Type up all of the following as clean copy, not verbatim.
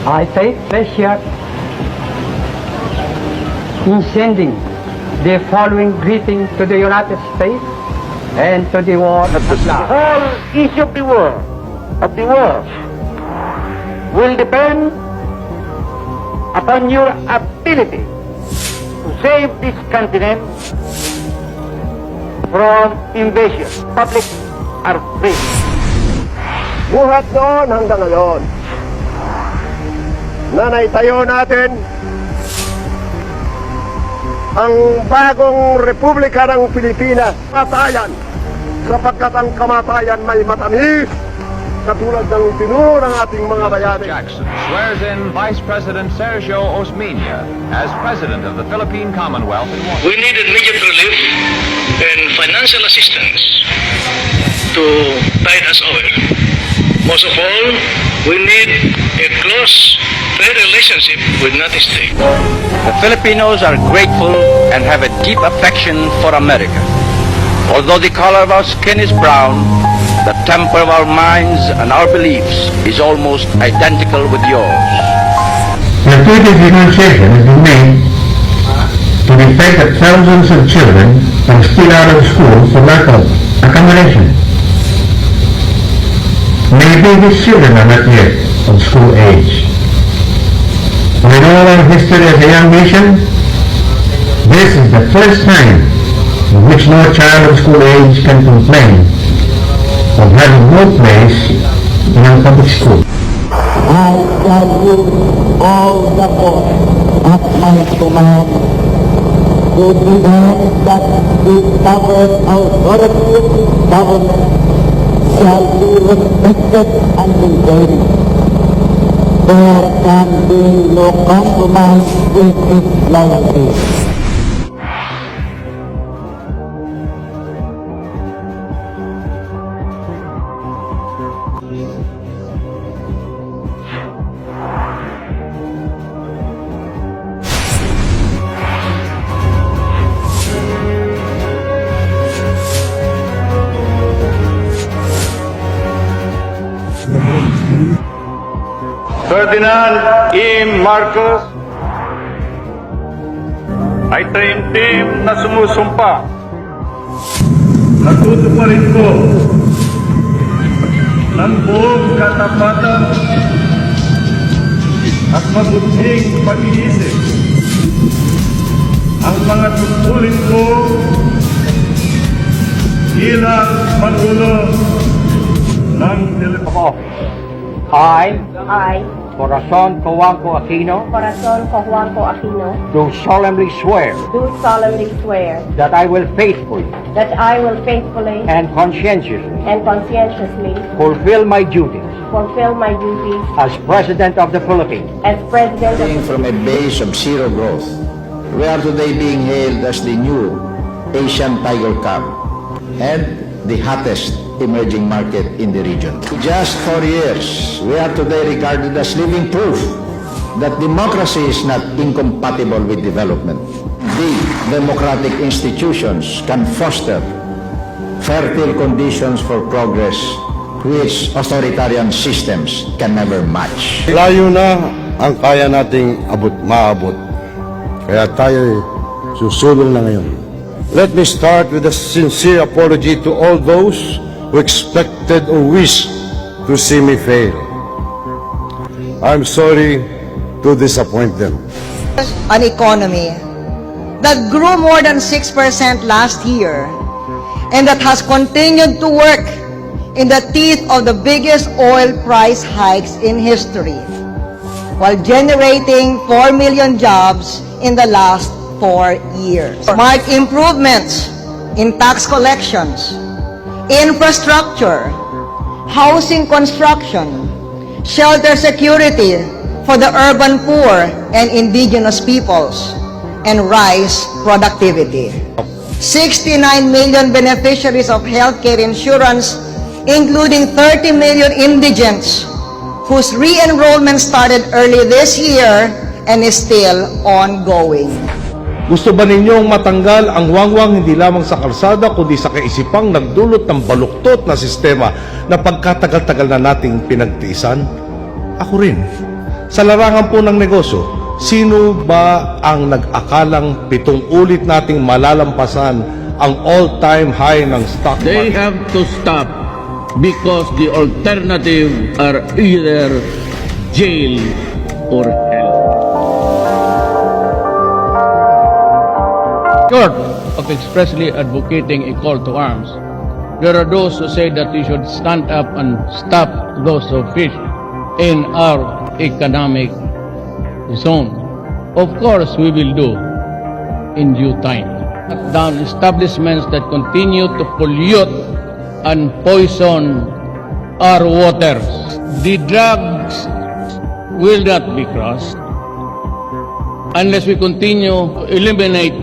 I take pleasure in sending the following greeting to the United States and to the world at The large. whole issue of the world will depend upon your ability to save this continent from invasion. Public are free. Buhat noon hanggang ngayon na naitayo natin ang bagong Republika ng Pilipinas. Kamatayan, sapagkat ang kamatayan may matamis, katulad ng tinuro ng ating mga bayani. Jackson swears in Vice President Sergio Osmeña as President of the Philippine Commonwealth in Washington. We need immediate relief and financial assistance to tide us over. Most of all, we need a close trade relationship with United States. The Filipinos are grateful and have a deep affection for America. Although the color of our skin is brown, the temper of our minds and our beliefs is almost identical with yours. The treaty negotiation has been made to the effect that thousands of children are still out of school for lack of accommodation. Maybe these children are not yet of school age. In all our history as a young nation, this is the first time in which no child of school age can complain of having no place in a public school. I shall use all the force at my command to demand that the sovereign authority of the government shall be respected and obeyed. There can be no compromise with its loyalty. Ferdinand E. Marcos ay taimtim na sumusumpa. Natutuparin ko ng buong katapatan at mabuting pag-iisip ang mga tungkulin ko bilang Pangulo ng Pilipinas. I, Corazon Cojuangco Aquino, do solemnly swear that I will faithfully and conscientiously fulfill my duties as President of the Philippines From a base of zero growth, we are today being hailed as the new Asian Tiger Cub and the hottest emerging market in the region. Just 4 years, we are today regarded as living proof that democracy is not incompatible with development. The democratic institutions can foster fertile conditions for progress which authoritarian systems can never match. Layo na ang kaya nating maabot. Kaya tayo susulong na ngayon. Let me start with a sincere apology to all those who expected or wished to see me fail. I'm sorry to disappoint them. An economy that grew more than 6% last year and that has continued to work in the teeth of the biggest oil price hikes in history, while generating 4 million jobs in the last 4 years. Mark improvements in tax collections, infrastructure, housing construction, shelter security for the urban poor and indigenous peoples, and rise productivity. 69 million beneficiaries of healthcare insurance, including 30 million indigents whose re-enrollment started early this year and is still ongoing. Gusto ba ninyong matanggal ang wangwang hindi lamang sa kalsada kundi sa kaisipang nagdulot ng baluktot na sistema na pagkatagal-tagal na nating pinagtiisan? Ako rin. Sa larangan po ng negosyo, sino ba ang nag-akalang 7 ulit nating malalampasan ang all-time high ng stock They market? have to stop because the alternative are either jail or hell. Short of expressly advocating a call to arms, there are those who say that we should stand up and stop those who fish in our economic zone. Of course, we will do in due time. Shut down establishments that continue to pollute and poison our waters. The drugs will not be crossed unless we continue to eliminate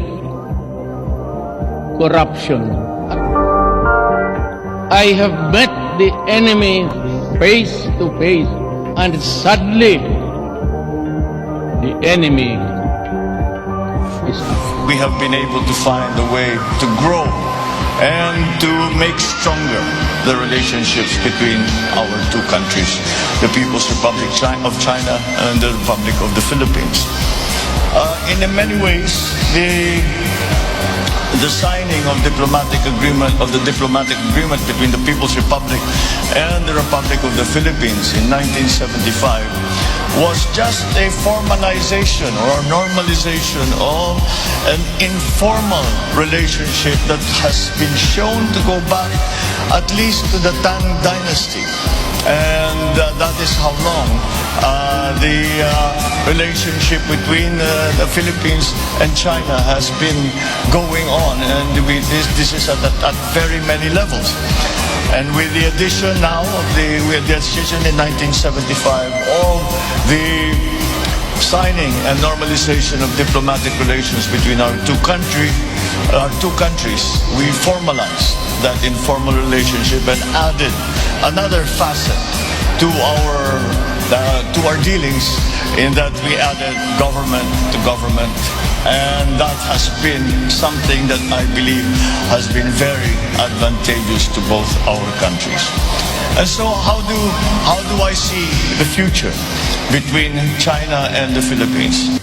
corruption. I have met the enemy face to face, and sadly, the enemy is we have been able to find a way to grow and to make stronger the relationships between our two countries, the People's Republic of China and the Republic of the Philippines. In many ways, the signing of the diplomatic agreement between the People's Republic and the Republic of the Philippines in 1975 was just a formalization or normalization of an informal relationship that has been shown to go back at least to the Tang Dynasty. And that is how long the relationship between the Philippines and China has been going on, and this is at very many levels. And with the addition now of the decision in 1975 of the signing and normalization of diplomatic relations between our two countries, we formalized that informal relationship and added another facet to our dealings, in that we added government to government, and that has been something that I believe has been very advantageous to both our countries. And so how do I see the future between China and the Philippines?